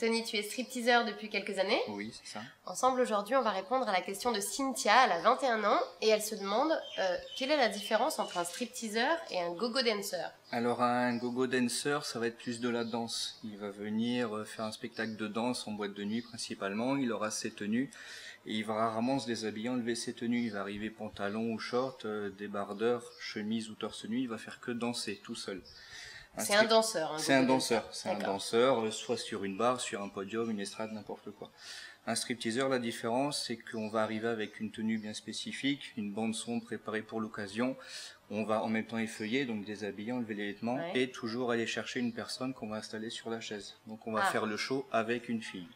Tony, tu es stripteaseur depuis quelques années. Oui, c'est ça. Ensemble, aujourd'hui, on va répondre à la question de Cynthia, elle a 21 ans, et elle se demande quelle est la différence entre un stripteaseur et un go-go dancer. Alors un go-go dancer, ça va être plus de la danse. Il va venir faire un spectacle de danse en boîte de nuit principalement, il aura ses tenues, et il va rarement se déshabiller, enlever ses tenues. Il va arriver pantalon ou short, débardeur, chemise ou torse nu, il va faire que danser tout seul. C'est un danseur. C'est un danseur, soit sur une barre, sur un podium, une estrade, n'importe quoi. Un stripteaseur, la différence, c'est qu'on va arriver avec une tenue bien spécifique, une bande son préparée pour l'occasion. On va en même temps effeuiller, donc déshabiller, enlever les vêtements, et toujours aller chercher une personne qu'on va installer sur la chaise. Donc on va faire le show avec une fille.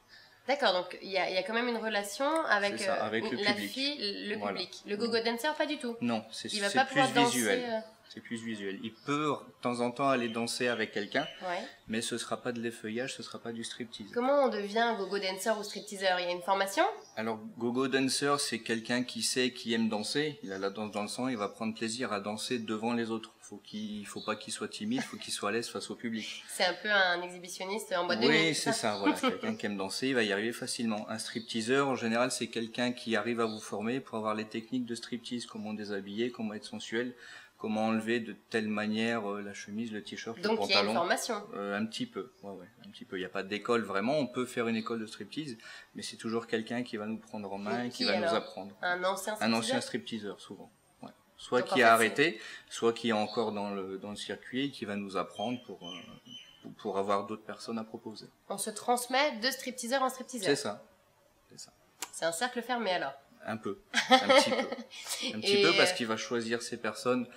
D'accord, donc il y a quand même une relation avec, avec le la public. Fille, le public. Le go-go dancer, pas du tout. Non, c'est plus visuel. C'est plus visuel. Il peut de temps en temps aller danser avec quelqu'un, mais ce sera pas de l'effeuillage, ce sera pas du striptease. Comment on devient go-go dancer ou stripteaseur? Il y a une formation? Alors, go-go dancer, c'est quelqu'un qui sait, qui aime danser. Il a la danse dans le sang, il va prendre plaisir à danser devant les autres. Il faut pas qu'il soit timide, il faut qu'il soit à l'aise face au public. C'est un peu un exhibitionniste en boîte de nuit. Oui, c'est ça, voilà. Quelqu'un qui aime danser, il va y arriver facilement. Un stripteaseur, en général, c'est quelqu'un qui arrive à vous former pour avoir les techniques de striptease, comment déshabiller, comment être sensuel, comment enlever de telle manière la chemise, le t-shirt, le pantalon. Donc il y a une formation. Un petit peu, un petit peu. Il n'y a pas d'école vraiment. On peut faire une école de striptease, mais c'est toujours quelqu'un qui va nous prendre en main, qui va nous apprendre. Un ancien stripteaseur. Un ancien stripteaseur, souvent. Soit qui a arrêté, soit qui est encore dans le circuit et qui va nous apprendre pour avoir d'autres personnes à proposer. On se transmet de stripteaseur en stripteaseur. C'est ça. C'est un cercle fermé alors. Un peu, un petit peu. Un petit peu parce qu'il va choisir ses personnes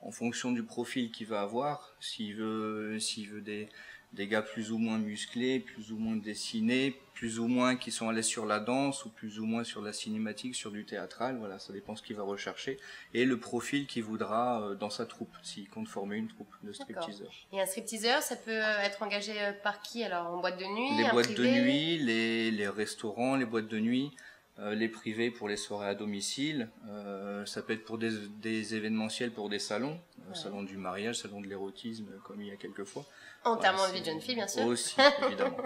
en fonction du profil qu'il va avoir. S'il veut des gars plus ou moins musclés, plus ou moins dessinés, plus ou moins qui sont à l'aise sur la danse ou plus ou moins sur la cinématique, sur du théâtral, voilà, ça dépend ce qu'il va rechercher. Et le profil qu'il voudra dans sa troupe, s'il compte former une troupe de stripteaseurs. Et un stripteaseur, ça peut être engagé par qui alors? En boîte de nuit? Les boîtes de nuit, les restaurants, les boîtes de nuit. Les privés pour les soirées à domicile, ça peut être pour des événementiels, pour des salons, salon du mariage, salon de l'érotisme, comme il y a quelques fois. Enterrement de vie de jeune fille, bien sûr. Aussi, évidemment.